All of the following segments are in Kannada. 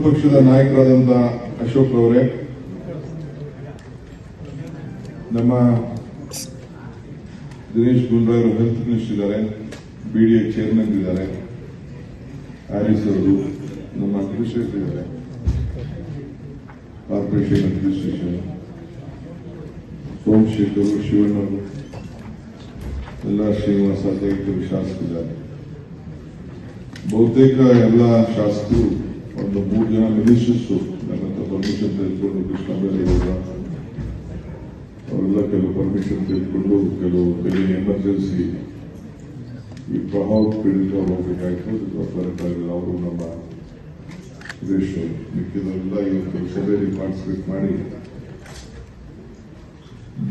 ಪಕ್ಷದ ನಾಯಕರಾದಂತಹ ಅಶೋಕ್ ಅವರೇ, ನಮ್ಮ ದಿನೇಶ್ ಗುಂಡೂರಾವ್ ಹೆಲ್ತ್ ಮಿನಿಸ್ಟರ್ ಇದ್ದಾರೆ, ಬಿಡಿಎ ಚೇರ್ಮನ್ ಇದ್ದಾರೆ, ಹ್ಯಾರಿಸ್ ಅವರು ನಮ್ಮ ಅಡ್ಮಿನಿಸ್ಟ್ರೇಟರ್ ಇದ್ದಾರೆ, ಕಾರ್ಪೊರೇಷನ್ ಅಡ್ಮಿನಿಸ್ಟ್ರೇಷನ್ ಸೋಮಶೇಖರ್ ಶಿವಣ್ಣವರು ಎಲ್ಲ ಶ್ರೀನಿವಾಸ ಅಧ್ಯಕ್ಷರು ಶಾಸಕರಿದ್ದಾರೆ. ಬಹುತೇಕ ಎಲ್ಲ ಶಾಸಕರು ಒಂದು 3 ಜನ ಮಿನಿಸ್ಟರ್ಸ್ ನನ್ನ ಪರ್ಮಿಷನ್ ತೆಗೆದುಕೊಂಡು ಕೃಷ್ಣಬೈರೇಗೌಡ ಅವರೆಲ್ಲ ಕೆಲವು ಪರ್ಮಿಷನ್ ತೆಗೆದುಕೊಂಡು ಕೆಲವು ಎಮರ್ಜೆನ್ಸಿ ಈ ಪ್ರಭಾವ ಪೀಡಿತ ಹೋಗಬೇಕಾಯ್ತು. ಬರಕ್ಕಾಗಲ್ಲ. ಅವರು ನಮ್ಮ ಸುರೇಶ್ ಮಿಕ್ಕಿದವರೆಲ್ಲ ಇವತ್ತು ಸಭೆಯಲ್ಲಿ ಪಾರ್ಟಿಸಿಪೇಟ್ ಮಾಡಿ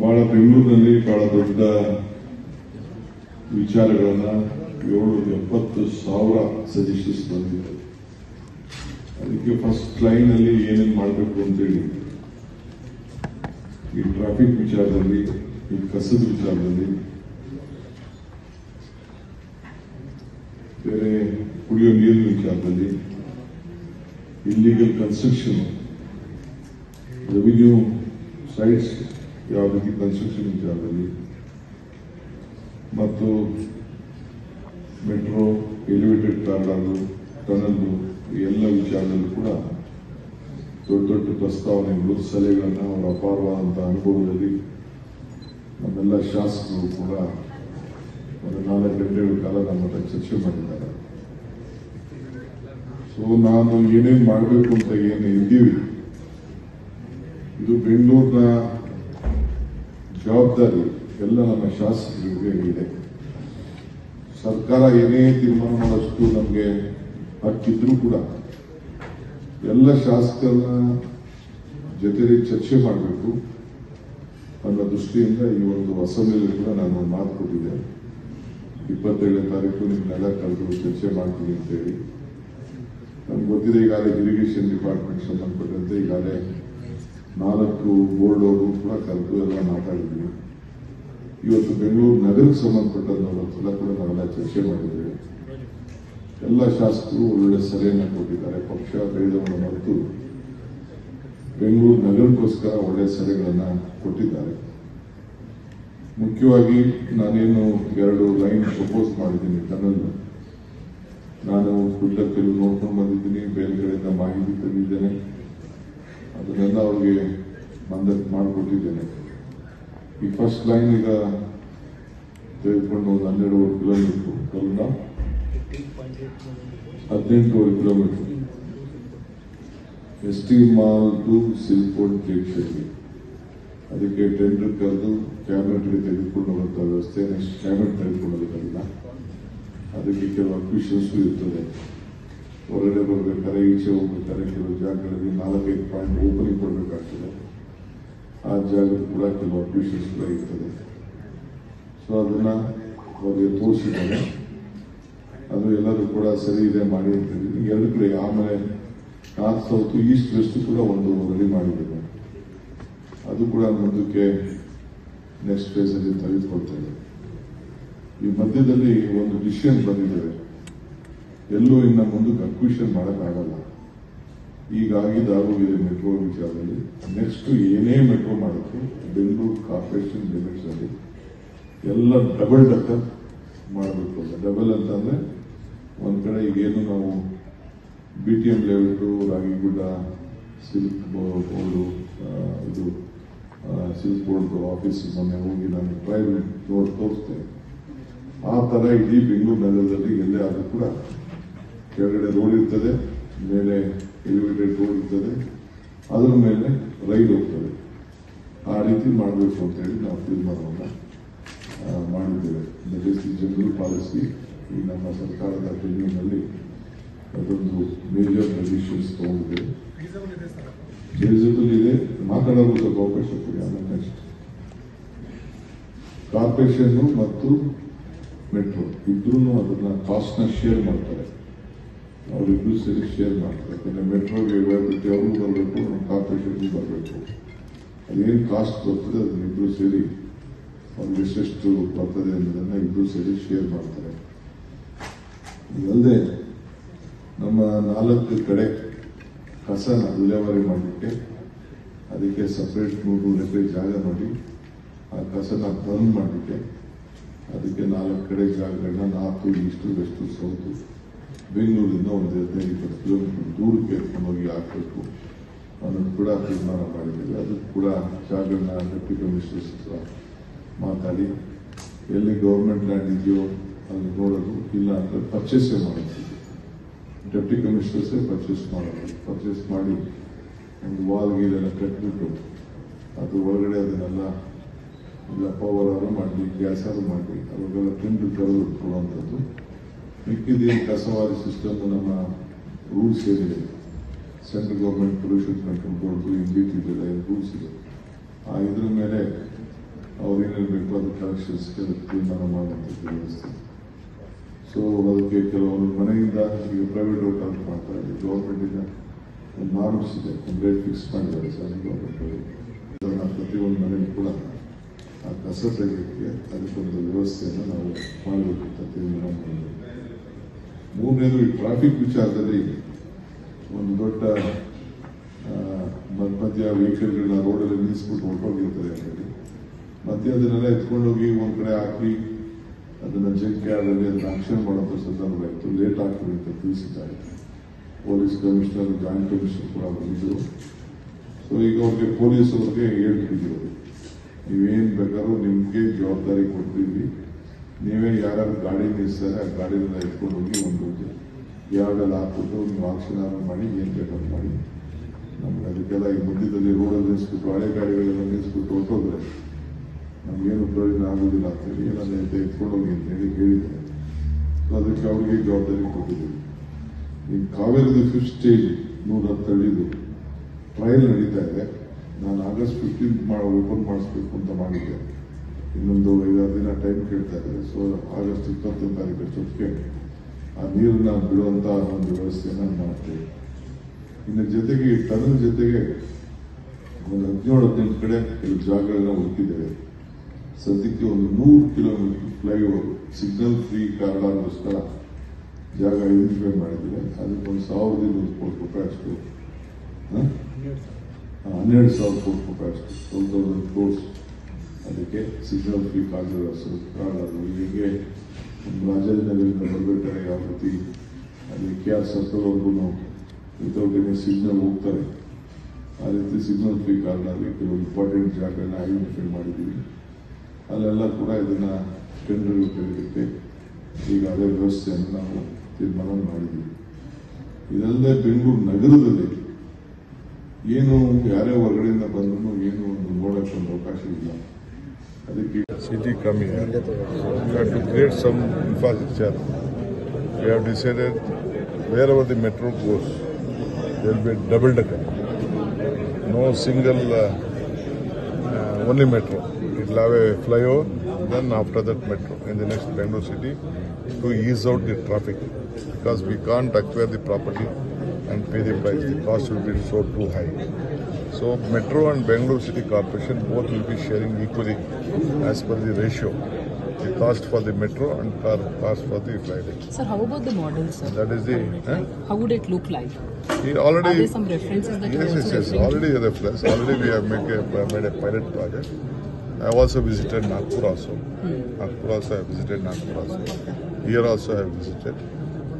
ಬಹಳ ಬೆಂಗಳೂರಿನಲ್ಲಿ ಬಹಳ ದೊಡ್ಡ ವಿಚಾರಗಳನ್ನ 770,000 ಸಜೆಷನ್ಸ್ ಬಂದಿದೆ. ಅದಕ್ಕೆ ಫಸ್ಟ್ ಲೈನ್ ಅಲ್ಲಿ ಏನೇನು ಮಾಡಬೇಕು ಅಂತೇಳಿ ಈ ಟ್ರಾಫಿಕ್ ವಿಚಾರದಲ್ಲಿ, ಈ ಕಸದ ವಿಚಾರದಲ್ಲಿ, ಬೇರೆ ಕುಡಿಯೋ ನೀರಿನ ವಿಚಾರದಲ್ಲಿ, ಇಲ್ಲಿಗಲ್ ಕನ್ಸ್ಟ್ರಕ್ಷನ್, ರೆವಿನ್ಯೂ ಸೈಟ್ಸ್ ಯಾವ ರೀತಿ ಕನ್ಸ್ಟ್ರಕ್ಷನ್ ವಿಚಾರದಲ್ಲಿ, ಮತ್ತು ಮೆಟ್ರೋ, ಎಲಿವೇಟೆಡ್ ಕಾರಿಡಾರು, ಟನಲ್, ಎಲ್ಲ ವಿಚಾರದಲ್ಲೂ ಕೂಡ ದೊಡ್ಡ ದೊಡ್ಡ ಪ್ರಸ್ತಾವನೆಗಳು, ಸಲಹೆಗಳನ್ನು ಅವರ ಅಪಾರವಾದಂತಹ ಅನುಭವದಲ್ಲಿ ನಮ್ಮೆಲ್ಲ ಶಾಸಕರು ಕೂಡ ಒಂದು 4 ಗಂಟೆಗಳ ಕಾಲ ನಮ್ಮ ಹತ್ರ ಚರ್ಚೆ ಮಾಡಿದ್ದಾರೆ. ಸೊ ನಾನು ಏನೇನು ಮಾಡಬೇಕು ಅಂತ ಏನು ಇದ್ದೀವಿ, ಇದು ಬೆಂಗಳೂರಿನ ಜವಾಬ್ದಾರಿ ಎಲ್ಲ ನಮ್ಮ ಶಾಸಕರಿಗೆ ಇದೆ. ಸರ್ಕಾರ ಏನೇ ತೀರ್ಮಾನ ಮಾಡೋಷ್ಟು ನಮಗೆ ಹಕ್ಕಿದ್ರೂ ಕೂಡ ಎಲ್ಲ ಶಾಸಕರನ್ನ ಜೊತೆಲಿ ಚರ್ಚೆ ಮಾಡಬೇಕು ಅನ್ನೋ ದೃಷ್ಟಿಯಿಂದ ಈ ಒಂದು ಅಸೆಂಬ್ಲಿಯಲ್ಲಿ ಕೂಡ ನಾನು ಮಾತು ಕೊಟ್ಟಿದ್ದೆ. 27ನೇ ತಾರೀಕು ನಿಮ್ಮೆಲ್ಲ ಕರೆದು ಚರ್ಚೆ ಮಾಡ್ತೀನಿ ಅಂತ ಹೇಳಿ. ನಮ್ಗೆ ಗೊತ್ತಿದೆ, ಈಗಾಗಲೇ ಇರಿಗೇಷನ್ ಡಿಪಾರ್ಟ್ಮೆಂಟ್ ಸಂಬಂಧಪಟ್ಟಂತೆ ಈಗಾಗಲೇ 4 ಬೋರ್ಡ್ ಅವರು ಕೂಡ ಕರೆದು ಎಲ್ಲ ಮಾತಾಡಿದ್ವಿ. ಇವತ್ತು ಬೆಂಗಳೂರು ನಗರಕ್ಕೆ ಸಂಬಂಧಪಟ್ಟಂತೆಲ್ಲ ಕೂಡ ನಾವೆಲ್ಲ ಚರ್ಚೆ ಮಾಡಿದ್ದೇವೆ. ಎಲ್ಲ ಶಾಸಕರು ಒಳ್ಳೆ ಸಲಹೆಯನ್ನು ಕೊಟ್ಟಿದ್ದಾರೆ. ಪಕ್ಷ ಭೇದವನ್ನು ಮರೆತು ಬೆಂಗಳೂರು ನಗರಕ್ಕೋಸ್ಕರ ಒಳ್ಳೆಯ ಸಲಹೆಗಳನ್ನು ಕೊಟ್ಟಿದ್ದಾರೆ. ಮುಖ್ಯವಾಗಿ ನಾನೇನು 2 ಲೈನ್ ಪ್ರಪೋಸ್ ಮಾಡಿದ್ದೀನಿ. ಟನಲ್ ನಾನು ಕೆಲವು ನೋಡ್ಕೊಂಡು ಬಂದಿದ್ದೀನಿ, ಬೇರೆ ಕಡೆಯಿಂದ ಮಾಹಿತಿ ತಂದಿದ್ದೇನೆ, ಅದನ್ನೆಲ್ಲ ಅವ್ರಿಗೆ ಮಂದಕ್ಕೆ ಮಾಡಿಕೊಟ್ಟಿದ್ದೇನೆ. ಈ ಫಸ್ಟ್ ಲೈನ್ ಈಗ ತೆಗೆದುಕೊಂಡು ಒಂದು 12 ಕಿಲೋಮೀಟರ್, ಕಲ್ನ 18 kilometre ST mall to Silk Board ಜಂಕ್ಷನ್ಗೆ, ಅದಕ್ಕೆ ಟೆಂಡರ್ ಕರೆದು ಕ್ಯಾಬಿನೆಟ್ಗೆ ತೆಗೆದುಕೊಂಡು ಹೋಗುವಂಥ ವ್ಯವಸ್ಥೆ. ನೆಕ್ಸ್ಟ್ ಕ್ಯಾಬಿನೆಟ್ ತೆಗೆದುಕೊಳ್ಳೋದಲ್ಲ, ಅದಕ್ಕೆ ಕೆಲವು ಅಕ್ವಿಷನ್ಸ್ ಇರ್ತದೆ. ಹೊರಗಡೆ ಬರ್ಬೇಕಾದ್ರೆ, ಈಚೆ ಹೋಗ್ಬೇಕಾದ್ರೆ ಕೆಲವು ಜಾಗಗಳಲ್ಲಿ 4-5 ಪಾಯಿಂಟ್ ಓಪನಿಂಗ್ ಕೊಡಬೇಕಾಗ್ತದೆ. ಆ ಜಾಗದ ಕೂಡ ಕೆಲವು ಅಕ್ವಿಷನ್ಸ್ ಕೂಡ ಇರ್ತದೆ. ಸೊ ಅದನ್ನ ಅವರಿಗೆ ತೋರಿಸಿದ್ದಾರೆ. ಅದು ಎಲ್ಲರೂ ಕೂಡ ಸರಿ ಇದೆ ಮಾಡಿ ಅಂತ ಹೇಳಿದ್ದೀನಿ. 2 ಕಡೆ, ಆಮೇಲೆ ನಾರ್ತ್ ಸೌತ್ ಈಸ್ಟ್ ವೆಸ್ಟ್ ಕೂಡ ಒಂದು ರೆಡಿ ಮಾಡಿದ್ದೇವೆ. ಅದು ಕೂಡ ಮುಂದಕ್ಕೆ ನೆಕ್ಸ್ಟ್ ಫೇಸ್ ಅಲ್ಲಿ ತೆಗೆದುಕೊಳ್ತೇವೆ. ಈ ಮಧ್ಯದಲ್ಲಿ ಒಂದು ಡಿಸಿಷನ್ ಬಂದಿದ್ದೇವೆ, ಎಲ್ಲೂ ಇನ್ನು ಮುಂದಕ್ಕೆ ಅಕ್ವಿಷನ್ ಮಾಡೋಕ್ಕಾಗಲ್ಲ. ಈಗಾಗಿದ್ದಾಗೋಗಿದೆ ಮೆಟ್ರೋ ವಿಚಾರದಲ್ಲಿ. ನೆಕ್ಸ್ಟ್ ಏನೇ ಮೆಟ್ರೋ ಮಾಡೋಕ್ಕೆ ಬೆಂಗಳೂರು ಕಾರ್ಪೊರೇಷನ್ ಲಿಮಿಟ್ಸ್ ಅಲ್ಲಿ ಎಲ್ಲ ಡಬಲ್ ಡಕ್ಕರ್ ಮಾಡಬೇಕು. ಡಬಲ್ ಅಂತಂದ್ರೆ ಒಂದ್ ಕಡೆ ಈಗೇನು ನಾವು BTM layout, Ragigudda, silk board, ಇದು ಸಿಲ್ಕ್ ಬೋರ್ಡ್ ಆಫೀಸ್ ಮೊನ್ನೆ ಹೋಗಿ ನಾನು ಟ್ರೈಲ್ ರೋಡ್ ತೋರಿಸ್ತೇನೆ. ಆ ತರ ಇಡೀ ಬೆಂಗಳೂರು ನಗರದಲ್ಲಿ ಎಲ್ಲೇ ಆದ್ರೂ ಕೂಡ ಕೆಳಗಡೆ ರೋಡ್ ಇರ್ತದೆ, ಮೇಲೆ ಎಲಿವೇಟೆಡ್ ರೋಡ್ ಇರ್ತದೆ, ಅದರ ಮೇಲೆ ರೈಲ್ ಹೋಗ್ತದೆ. ಆ ರೀತಿ ಮಾಡಬೇಕು ಅಂತ ಹೇಳಿ ನಾವು ತೀರ್ಮಾನವನ್ನು ಮಾಡಿದ್ದೇವೆ. That is the general policy. ಈ ನಮ್ಮ ಸರ್ಕಾರದ ಟೆನ್ಯೂರ್ನಲ್ಲಿ ಅದೊಂದು ಮೇಜರ್ ಡಿಸಿಷನ್ಸ್ ತಗೊಂಡಿದ್ದೇವೆ. ಫೀಸಿಬಲ್ ಇದೆ, ಮಾತಾಡೋದು ಸ್ವಲ್ಪ ಅವಕಾಶ ಕೊಡಿ. ಆಮೇಲೆ ನೆಕ್ಸ್ಟ್ ಕಾರ್ಪೊರೇಷನ್ ಮತ್ತು ಮೆಟ್ರೋ ಇಬ್ರು ಅದನ್ನ ಕಾಸ್ಟ್ ನ ಶೇರ್ ಮಾಡ್ತಾರೆ. ಅವರಿಬ್ರು ಸೇರಿ ಶೇರ್ ಮಾಡ್ತಾರೆ. ಯಾಕಂದ್ರೆ ಮೆಟ್ರೋಗೆ ಬಿಟ್ಟು ಅವರು ಬರಬೇಕು, ನಮ್ಮ ಕಾರ್ಪೊರೇಷನ್ಗೂ ಬರಬೇಕು. ಅದೇನು ಕಾಸ್ಟ್ ಬರ್ತದೆ ಅದನ್ನ ಇಬ್ರು ಸೇರಿ ಅವ್ರಿಗೆ ಎಷ್ಟೆಷ್ಟು ಬರ್ತದೆ ಅನ್ನೋದನ್ನ ಇಬ್ರು ಸೇರಿ ಶೇರ್ ಮಾಡ್ತಾರೆ. ಇದಲ್ಲದೆ ನಮ್ಮ 4 ಕಡೆ ಕಸನ ವಿಲೇವಾರಿ ಮಾಡಲಿಕ್ಕೆ ಅದಕ್ಕೆ ಸಪ್ರೇಟ್ 100 ಎಕರೆ ಜಾಗ ನೋಡಿ ಆ ಕಸನ ಬಂದ್ ಮಾಡಲಿಕ್ಕೆ ಅದಕ್ಕೆ 4 ಕಡೆ ಜಾಗಗಳನ್ನ ನಾರ್ತ್, ಈಸ್ಟ್, ವೆಸ್ಟ್, ಸೌತ್ ಬೆಂಗಳೂರಿಂದ ಒಂದು 15-20 ಕಿಲೋಮೀಟರ್ ದೂರಕ್ಕೆ ಎತ್ಕೊಂಡೋಗಿ ಹಾಕಬೇಕು ಅನ್ನೋದು ಕೂಡ ತೀರ್ಮಾನ ಮಾಡಿದ್ದೀವಿ. ಅದಕ್ಕೆ ಕೂಡ ಜಾಗಗಳನ್ನ ಡೆಪ್ಟಿ ಕಮಿಷನರ್ಸ್ ಹತ್ರ ಮಾತಾಡಿ ಎಲ್ಲಿ ಗೌರ್ಮೆಂಟ್ ಲ್ಯಾಂಡ್ ಇದೆಯೋ ಅಲ್ಲಿ ನೋಡೋದು, ಇಲ್ಲ ಅಂದರೆ ಪರ್ಚೇಸೇ ಮಾಡೋದು. ಡೆಪ್ಟಿ ಕಮಿಷನರ್ಸೇ ಪರ್ಚೇಸ್ ಮಾಡಿ ಒಂದು ವಾಲ್ ಗೀಲೆಲ್ಲ ಕಟ್ಬಿಟ್ಟು ಅದು ಒಳಗಡೆ ಅದನ್ನೆಲ್ಲ ಇಲ್ಲ ಪವರ್ ಮಾಡಲಿ, ಗ್ಯಾಸಾರು ಮಾಡಲಿ, ಅವಾಗೆಲ್ಲ ಪ್ರಿಂಟ್ ಕರೆದು ಕೊಡುವಂಥದ್ದು. ಮಿಕ್ಕಿದ ಕಸವಾರಿ ಸಿಸ್ಟಮ್ ನಮ್ಮ ರೂಲ್ಸ್ ಏನಿದೆ, central government pollution control board, NGT ಇದೆಲ್ಲ ರೂಲ್ಸ್ ಇದೆ. ಇದ್ರ ಮೇಲೆ ಅವ್ರೇನೇನು ಬೇಕು ಅದು ಕಲೆಕ್ಷನ್ಸ್ಗೆ ತೀರ್ಮಾನ ಮಾಡುವಂಥದ್ದು ವ್ಯವಸ್ಥೆ. ಸೊ ಅದಕ್ಕೆ ಕೆಲವೊಂದು ಮನೆಯಿಂದ ಈಗ ಪ್ರೈವೇಟ್ ವರ್ಕ್ ಮಾಡ್ತಾ ಇದೆ, ಗೌರ್ಮೆಂಟಿಂದ ಒಂದು ನಾರ್ಮ್ಸ್ ಇದೆ, ಒಂದು ರೇಟ್ ಫಿಕ್ಸ್ ಮಾಡಿದ್ದಾರೆ ಸೆಂಟ್ರಲ್ ಗೌರ್ಮೆಂಟ್. ಪ್ರತಿಯೊಂದು ಮನೆಗೂ ಕೂಡ ಆ ಕಸ ತೆಗೆಯೋಕ್ಕೆ ಅದಕ್ಕೊಂದು ವ್ಯವಸ್ಥೆಯನ್ನು ನಾವು ಮಾಡಬೇಕು ಅಂತ ತೀರ್ಮಾನ ಮಾಡಿದ್ದೇವೆ. ಮೂರನೇದು, ಈ ಟ್ರಾಫಿಕ್ ವಿಚಾರದಲ್ಲಿ ಒಂದು ದೊಡ್ಡ ಮಧ್ಯ ವೆಹಿಕಲ್ಗಳನ್ನ ರೋಡಲ್ಲಿ ನಿಲ್ಲಿಸ್ಬಿಟ್ಟು ಹೊರಟೋಗಿರ್ತಾರೆ ಅಂತೇಳಿ ಮತ್ತೆ ಅದನ್ನೆಲ್ಲ ಎತ್ಕೊಂಡೋಗಿ ಒಂದು ಕಡೆ ಹಾಕಿ ಅದನ್ನು ಜಂಕ್ ಯಾರ್ಡಲ್ಲಿ ಅದನ್ನು ಆಕ್ಷನ್ ಮಾಡುವಂಥ ಸಂದರ್ಭ ಇತ್ತು. ಲೇಟ್ ಆಗ್ತದೆ ಅಂತ ತಿಳಿಸಿದ್ದಾರೆ. ಪೊಲೀಸ್ ಕಮಿಷನರ್, ಜಾಯಿಂಟ್ ಕಮಿಷನರ್ ಕೂಡ ಬಂದಿದ್ದರು. ಸೊ ಈಗ ಅವ್ರಿಗೆ ಪೊಲೀಸ್ ಅವ್ರಿಗೆ ಹೇಳ್ಬಿಟ್ಟಿದ್ರು, ನೀವೇನು ಬೇಕಾದ್ರೂ ನಿಮಗೆ ಜವಾಬ್ದಾರಿ ಕೊಡ್ತೀವಿ, ನೀವೇ ಯಾರ್ಯಾರು ಗಾಡಿ ನಿಲ್ಲಿಸ್ತಾರೆ ಆ ಗಾಡಿನೆಲ್ಲ ಎತ್ಕೊಂಡು ಹೋಗಿ ಒಂದು ಯಾರ್ಡೆಲ್ಲ ಹಾಕ್ಬಿಟ್ಟು ನೀವು ಆಕ್ಷನ್ ಮಾಡಿ ಏನು ಬೇಕಾದ್ರೂ ಮಾಡಿ. ನಮ್ಗೆ ಅದಕ್ಕೆಲ್ಲ ಈ ಮಧ್ಯದಲ್ಲಿ ರೋಡಲ್ಲಿ ನಿಲ್ಲಿಸ್ಬಿಟ್ಟು ಹಳೆ ಗಾಡಿಗಳೆಲ್ಲ ನಿಲ್ಲಿಸ್ಬಿಟ್ಟು ಹೊರಟೋದ್ರೆ ನಮಗೇನು ಪ್ರಯೋಜನ ಆಗೋದಿಲ್ಲ ಅಂತೇಳಿ ಏನನ್ನ ಎತ್ಕೊಂಡು ಹೋಗಿ ಅಂತೇಳಿ ಹೇಳಿದ್ದಾರೆ. ಸೊ ಅದಕ್ಕೆ ಅವ್ರಿಗೆ ಜವಾಬ್ದಾರಿ ಕೊಟ್ಟಿದ್ದೀವಿ. ಈ ಕಾವೇರಿದು 5th ಸ್ಟೇಜ್ 110 ಟ್ರಯಲ್ ನಡೀತಾ ಇದೆ. ನಾನು August 15 ಓಪನ್ ಮಾಡಿಸ್ಬೇಕು ಅಂತ ಮಾಡಿದ್ದೆ. ಇನ್ನೊಂದು 5-6 ದಿನ ಟೈಮ್ ಕೇಳ್ತಾ ಇದ್ದಾರೆ. ಸೊ August 20 ತಾರೀಕು ಅಷ್ಟೊತ್ತಿಗೆ ಆ ನೀರನ್ನ ಬಿಡುವಂತ ಒಂದು ವ್ಯವಸ್ಥೆಯನ್ನು ಮಾಡ್ತೇವೆ. ಇನ್ನು ಜೊತೆಗೆ ಈ ಟನಲ್ ಜೊತೆಗೆ ಒಂದು 17-18 ಕಡೆ ಕೆಲವು ಜಾಗಗಳನ್ನ ಹುಡುಕಿದ್ದೇವೆ. ಸದ್ಯಕ್ಕೆ ಒಂದು 100 ಕಿಲೋಮೀಟರ್ ಫ್ಲೈಓವರ್ ಸಿಗ್ನಲ್ ಫ್ರೀ ಕಾರಿಡಾರ್ಗೋಸ್ಕರ ಜಾಗ ಐಡೆಂಟಿಫೈ ಮಾಡಿದ್ದೇವೆ. ಅದಕ್ಕೆ ಒಂದು 1,200 ಕೋಟಿ ರೂಪಾಯಿ ಅಷ್ಟು, 12,000 ಕೋಟಿ ರೂಪಾಯಿ ಅಷ್ಟು, 12,000 ಕ್ರೋರ್ಸ್ ಅದಕ್ಕೆ ಸಿಗ್ನಲ್ ಫ್ರೀ ಕಾರಿಡಾರ್. ಹೀಗೆ ರಾಜಾಜಿನಗರದಿಂದ ಬರಬೇಕಾದ್ರೆ ಯಾವ ರೀತಿ ಅಲ್ಲಿ KR ಸರ್ಕಲ್ವರೆಗೂ ವಿತೌಟ್ ಎನಿ ಸಿಗ್ನಲ್ ಹೋಗ್ತಾರೆ, ಆ ರೀತಿ ಸಿಗ್ನಲ್ ಫ್ರೀ ಕಾರಿಡಾರ್ಗೆ ಕೆಲವು ಇಂಪಾರ್ಟೆಂಟ್ ಜಾಗಗಳನ್ನ ಐಡೆಂಟಿಫೈ ಮಾಡಿದ್ದೀವಿ. ಅಲ್ಲೆಲ್ಲ ಕೂಡ ಇದನ್ನ ಟೆಂಡರ್ ಕರೀಲಿಕ್ಕೆ ಈಗ ಅದೇ ವ್ಯವಸ್ಥೆಯನ್ನು ನಾವು ತೀರ್ಮಾನ ಮಾಡಿದ್ದೀವಿ. ಇದಲ್ಲದೆ ಬೆಂಗಳೂರು ನಗರದಲ್ಲಿ ಏನು ಯಾರೇ ಹೊರಗಡೆಯಿಂದ ಬಂದರೂ ಏನು ಒಂದು ನೋಡಕ್ಕೆ ಒಂದು ಅವಕಾಶ ಇಲ್ಲ. ಅದಕ್ಕೆ ಸಿಟಿ ಕಮ್ಮಿ to create some infrastructure. We have decided wherever the metro goes there will be double decker, no single only metro. It will have a flyover, then after that metro in the next Bangalore city to ease out the traffic, because we can't acquire the property and pay the price. The cost will be so too high. So metro and Bangalore City Corporation both will be sharing equally as per the ratio. The cost for the metro and cost for the flight. Sir, how about the model, sir? That is the. How would it look like? Already, are there some references that yes. Already a reference. Already we have made a pilot project. I have also visited Nagpur also. Nagpur also I have visited Nagpur also. Here also I have visited.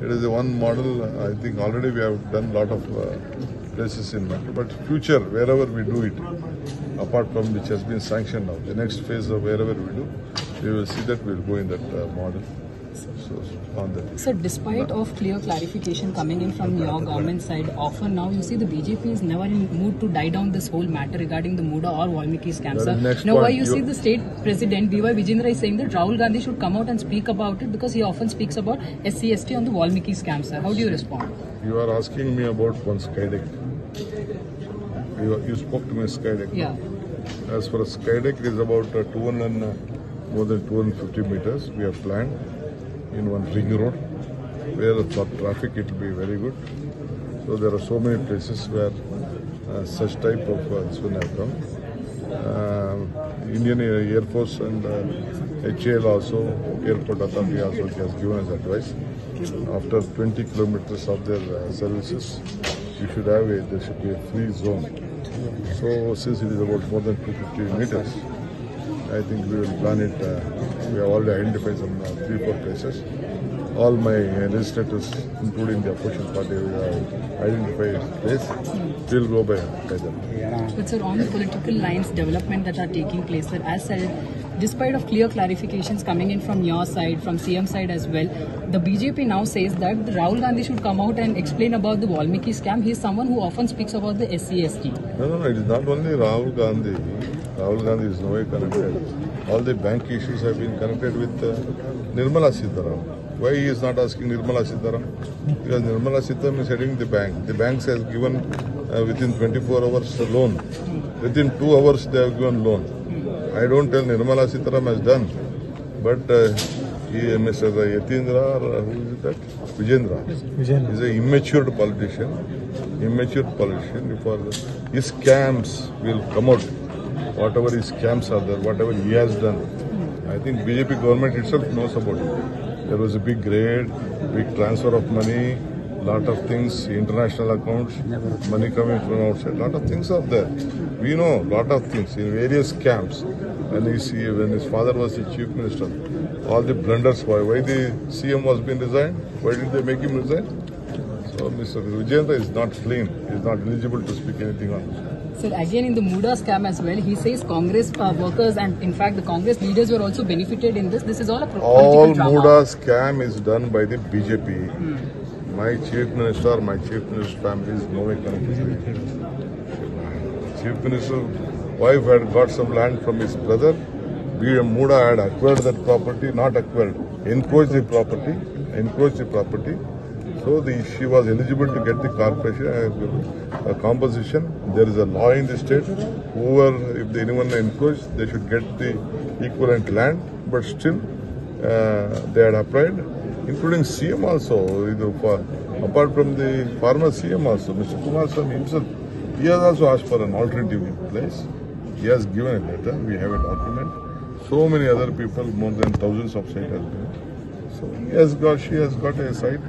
It is the one model. I think already we have done a lot of places in metro. But future, wherever we do it, apart from which has been sanctioned now, the next phase of wherever we do, we will see that we will go in that model. So on that. Sir, despite of clear clarification coming in from your government side, often now you see the BJP is never in mood to die down this whole matter regarding the Muda or Valmiki scam, sir. Now why you see the state president B.Y. Vijayendra is saying that Rahul Gandhi should come out and speak about it, because he often speaks about SC/ST on the Valmiki scam, sir. How do you respond? You are asking me about one Skydeck. You spoke to me Skydeck. Yeah. As for a Skydeck, it is about more than 250 meters. We have planned in one ring road, where for traffic it will be very good. So there are so many places where such type of this one have come. Indian Air Force and HAL also, Airport Authority also has given us advice. After 20 kilometers of their services, you should have there should be a free zone. So since it is about more than 250 meters, I think we will plan it. We have already identified some 3-4 places. All my legislators, including the opposition party, have identified a place. We'll go by them. But sir, on the political lines development that are taking place, sir, as said, despite of clear clarifications coming in from your side, from CM side as well, the BJP now says that Rahul Gandhi should come out and explain about the Valmiki scam. He is someone who often speaks about the SC/ST. No, it is not only Rahul Gandhi. Rahul Gandhi is no way connected. All the bank issues have been connected with Nirmala Sitharaman. Why he is not asking Nirmala Sitharaman? Because Nirmala Sitharaman is heading the bank. The banks has given within 24 hours a loan. Within 2 hours they have given loan. I don't tell Nirmala Sitharaman has done, but Mr. Yatindra, or who is that? Vijendra. Is an immature politician. If his scams will come out, whatever his scams are there, whatever he has done, I think BJP government itself knows about it. There was a big raid, big transfer of money, lot of things, international accounts, money coming from outside, lot of things are there. We know lot of things in various camps. When his father was the chief minister, all the blunders, why the CM was being resigned? Why did they make him resign? So Mr. Vijendra is not clean, he is not eligible to speak anything on this. So again in the Muda scam as well, he says Congress workers and in fact the Congress leaders were also benefited in this. This is all a political drama. All Muda scam is done by the BJP. My chief minister, my chief minister's family is no way connected. Chief minister's wife had got some land from his brother. Muda had acquired that property, not acquired, encroached the property. So she was eligible to get the corporation composition. There is a law in the state. If anyone encroached, they should get the equivalent land. But still, they had applied, including CM also. Apart from the former CM also, Mr. Kumaraswamy himself, he has also asked for an alternative place. He has given a letter. We have a document. So many other people, more than thousands of sites have given. So she has got a site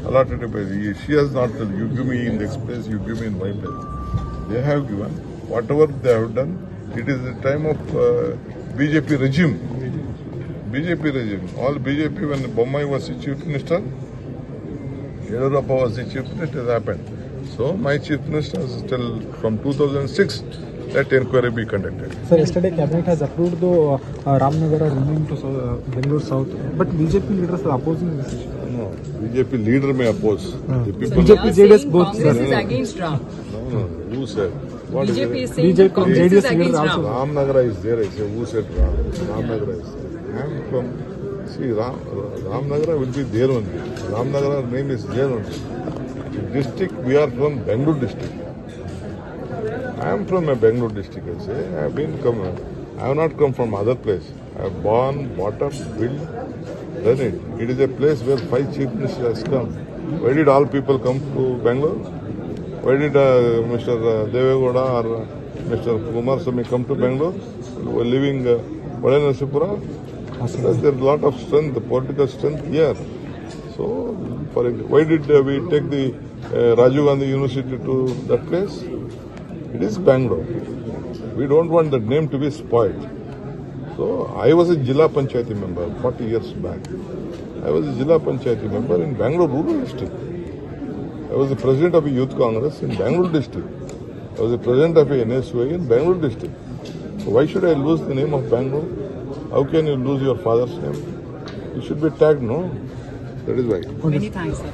allotted by she has not told you give me in this place, you give me in my place. They have given whatever they have done. It is the time of BJP regime. All BJP when Bommai was the chief minister, Yediyurappa was the chief minister, it happened. So my chief minister is still from 2006. Let inquiry be conducted. Sir, yesterday cabinet has approved the Ramnagara rename to Bengaluru South, but BJP leaders are opposing this issue. No, BJP leader may oppose. The people BJP, JDS both. Congress is against Ram. No. Who said? What BJP is is saying BJP, Congress JDS is against Ram. Ramnagara is there. I say, who said Ram? Ramnagara is there. I am from, see, Ramnagara will be there only. Ramnagara name is there only. The district, we are from Bengaluru district. I am from a Bengaluru district, I say. I have not come from other place. I have born, brought up, built, done it. It is a place where 5 chief ministers has come. Why did all people come to Bangalore? Why did Mr. Devegowda or Mr. Kumaraswamy come to Bangalore? We are living Valenasipura. There is a lot of strength, the political strength here. So, why did we take the Rajiv Gandhi University to that place? It is Bangalore. We don't want that name to be spoiled. So, I was a Jilla Panchayati member 40 years back. I was a Jilla Panchayati member in Bangalore Rural District. I was the president of a youth congress in Bangalore District. I was the president of a NSUI in Bangalore District. So, why should I lose the name of Bangalore? How can you lose your father's name? You should be tagged, no? That is why. Many thanks, sir.